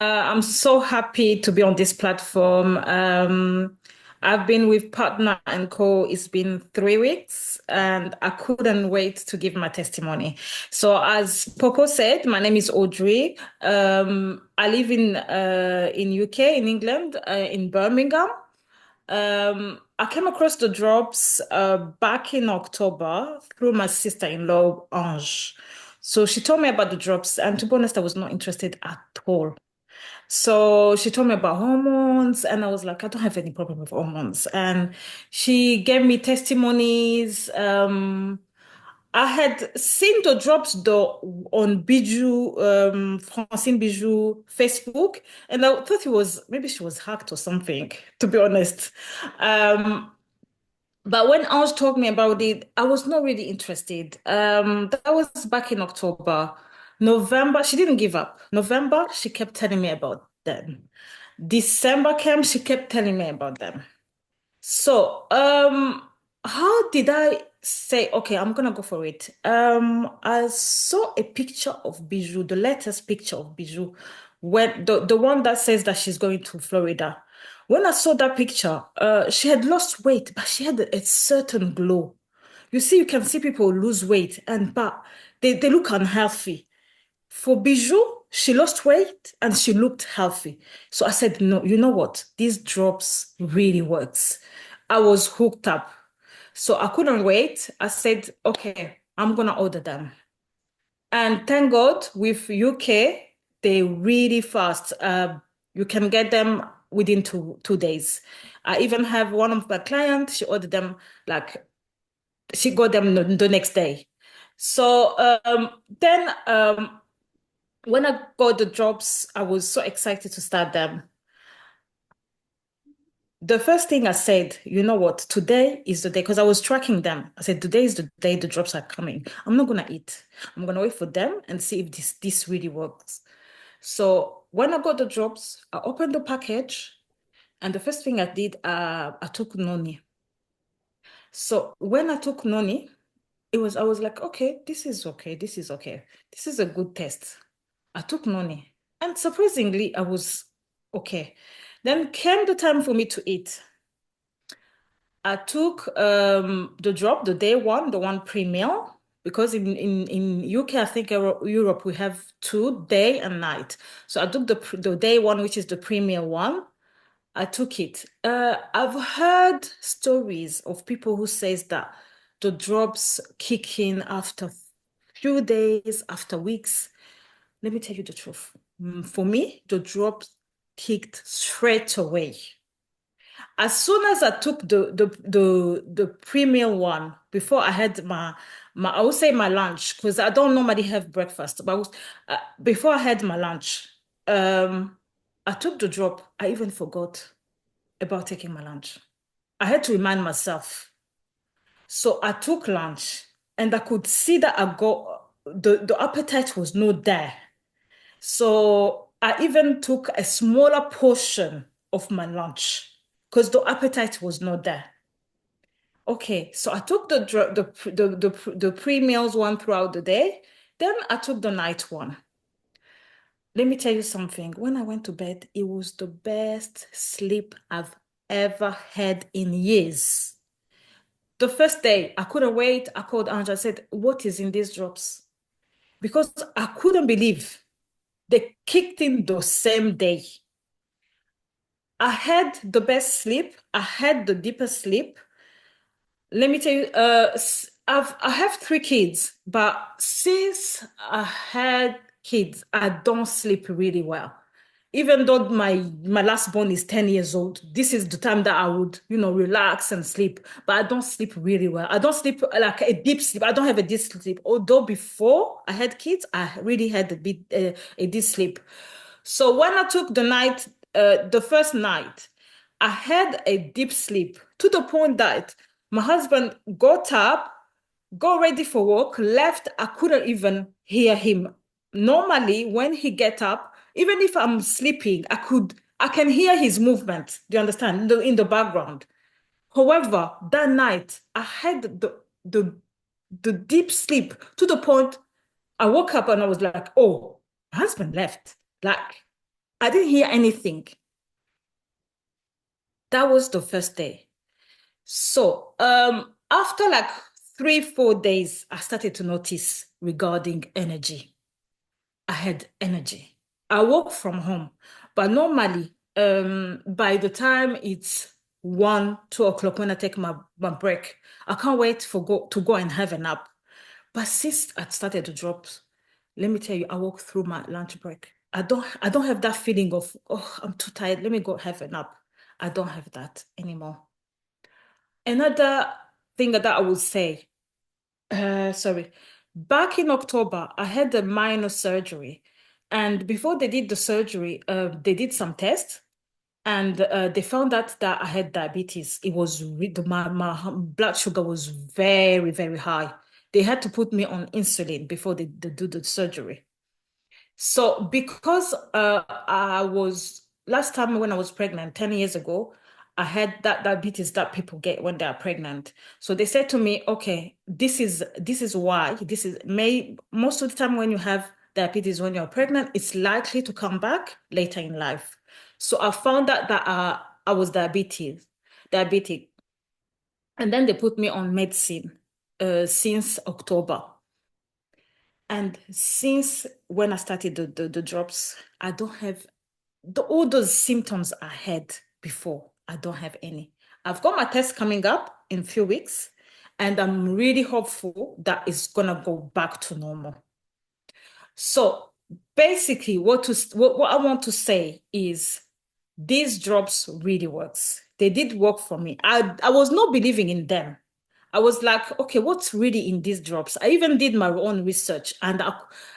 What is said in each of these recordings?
I'm so happy to be on this platform. I've been with Partner and Co. It's been 3 weeks, and I couldn't wait to give my testimony. So, as Popo said, my name is Audrey. I live in UK, in England, in Birmingham. I came across the drops back in October through my sister-in-law, Ange. So she told me about the drops, and to be honest, I was not interested at all. So she told me about hormones, and I was like, I don't have any problem with hormones. And she gave me testimonies. I had seen the drops though on Bijou, Francine Bijou Facebook, and I thought it was maybe she was hacked or something, to be honest. Um, but when Ange told me about it, I was not really interested. That was back in October. November, she didn't give up. November, she kept telling me about them. December came, she kept telling me about them. So, how did I say, okay, I'm gonna go for it? I saw a picture of Bijou, the latest picture of Bijou, when the one that says that she's going to Florida. When I saw that picture, she had lost weight, but she had a certain glow. You see, you can see people lose weight, and but they look unhealthy. For Bijou, she lost weight and she looked healthy. So I said, no, you know what? These drops really works. I was hooked up. So I couldn't wait. I said, okay, I'm gonna order them. And thank God with UK, they really fast. You can get them within two days. I even have one of my clients, she ordered them like she got them the next day. So then when I got the jobs, I was so excited to start them. The first thing I said, you know what, today is the day, because I was tracking them. I said, today is the day the drops are coming. I'm not gonna eat. I'm gonna wait for them and see if this really works. So when I got the drops, I opened the package, and the first thing I did, I took noni. So when I took noni, I was like, okay, this is okay, this is okay. This is a good test. I took noni, and surprisingly, I was okay. Then came the time for me to eat. I took the drop, the day one, the one pre-meal, because in UK, I think Europe, we have two, day and night. So I took the day one, which is the pre-meal one. I took it. I've heard stories of people who says that the drops kick in after few days, after weeks. Let me tell you the truth. For me, the drops kicked straight away. As soon as I took the pre-meal one, before I had my I would say my lunch, because I don't normally have breakfast, but before I had my lunch, I took the drop. I even forgot about taking my lunch. I had to remind myself. So I took lunch, and I could see that I got the appetite was not there. So I even took a smaller portion of my lunch because the appetite was not there. Okay, so I took the pre-meals one throughout the day. Then I took the night one. Let me tell you something. When I went to bed, it was the best sleep I've ever had in years. The first day, I couldn't wait. I called Anja. I said, what is in these drops? Because I couldn't believe they kicked in the same day. I had the best sleep. I had the deepest sleep. Let me tell you, I have 3 kids, but since I had kids, I don't sleep really well. Even though my last born is 10 years old, this is the time that I would, relax and sleep. But I don't sleep really well. I don't sleep like a deep sleep. I don't have a deep sleep. Although before I had kids, I really had a deep sleep. So when I took the first night, I had a deep sleep to the point that my husband got up, got ready for work, left. I couldn't even hear him. Normally, when he get up, even if I'm sleeping, I can hear his movement. Do you understand? In the background. However, that night I had the deep sleep to the point I woke up and I was like, oh, my husband left. Like, I didn't hear anything. That was the first day. So, after like 3, 4 days, I started to notice regarding energy. I had energy. I work from home, but normally, by the time it's 1, 2 o'clock when I take my break, I can't wait for go and have a nap. But since I started to drop, let me tell you, I walk through my lunch break. I don't have that feeling of, oh, I'm too tired. Let me go have a nap. I don't have that anymore. Another thing that I would say, sorry, back in October, I had a minor surgery. And before they did the surgery, they did some tests and they found out that I had diabetes. It was my blood sugar was very, very high. They had to put me on insulin before they do the surgery. So because I was last time when I was pregnant 10 years ago, I had that diabetes that people get when they are pregnant. So they said to me, okay, this is why this is may most of the time when you have diabetes when you're pregnant, it's likely to come back later in life. So I found out that I was diabetic, and then they put me on medicine since October. And since when I started the drops, I don't have all those symptoms I had before. I don't have any. I've got my test coming up in a few weeks, and I'm really hopeful that it's gonna go back to normal. So basically, what I want to say is these drops really works. They did work for me. I was not believing in them. I was like, okay, what's really in these drops? I even did my own research, and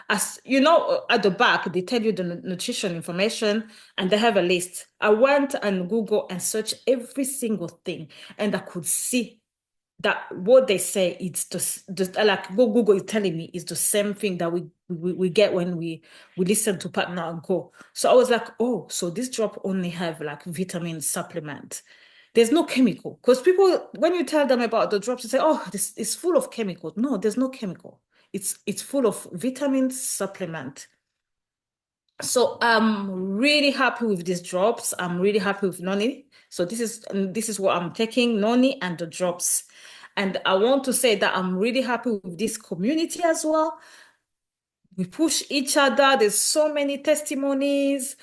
as you know, at the back they tell you the nutrition information, and they have a list. I went and Google and searched every single thing, and I could see that what they say it's just like what Google is telling me is the same thing that we get when we listen to Partner and Co. So I was like, oh, so this drop only have like vitamin supplement. There's no chemical because people when you tell them about the drops, they say, oh, this is full of chemicals. No, there's no chemical. It's full of vitamin supplement. So I'm really happy with these drops. I'm really happy with Noni. So this is what I'm taking, Noni and the drops. And I want to say that I'm really happy with this community as well. We push each other. There's so many testimonies.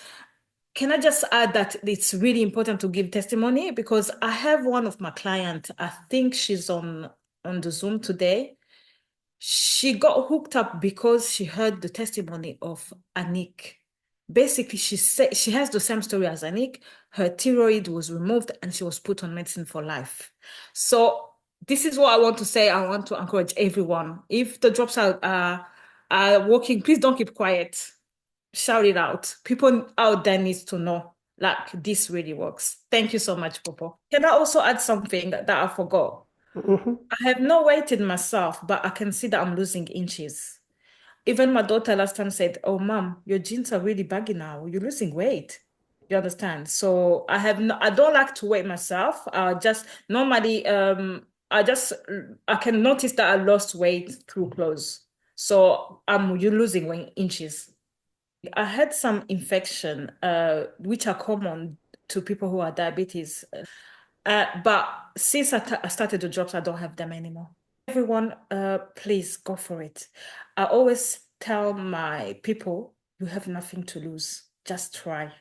Can I just add that it's really important to give testimony because I have one of my clients, I think she's on the Zoom today. She got hooked up because she heard the testimony of Anik. Basically, she said she has the same story as Anik. Her thyroid was removed and she was put on medicine for life. So this is what I want to say. I want to encourage everyone. If the drops are working, please don't keep quiet. Shout it out. People out there needs to know like this really works. Thank you so much, Popo. Can I also add something that I forgot? Mhm. I have not weighted myself, but I can see that I'm losing inches. Even my daughter last time said, oh, mom, your jeans are really baggy now. You're losing weight. You understand? So I don't like to weigh myself. I just normally, I can notice that I lost weight through clothes. So you're losing weight inches. I had some infection, which are common to people who are diabetes. But since I started the drops, I don't have them anymore. Everyone, please go for it. I always tell my people, you have nothing to lose. Just try.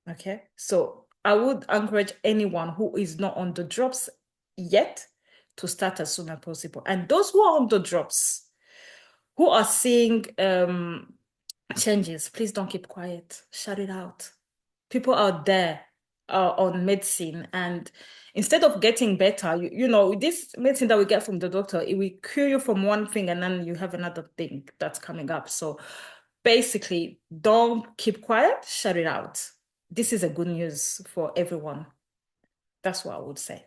Okay. So I would encourage anyone who is not on the drops yet to start as soon as possible. And those who are on the drops, who are seeing changes, please don't keep quiet. Shout it out. People out there are on medicine, and instead of getting better, this medicine that we get from the doctor, it will cure you from one thing and then you have another thing that's coming up. So basically, don't keep quiet, shout it out. This is a good news for everyone. That's what I would say.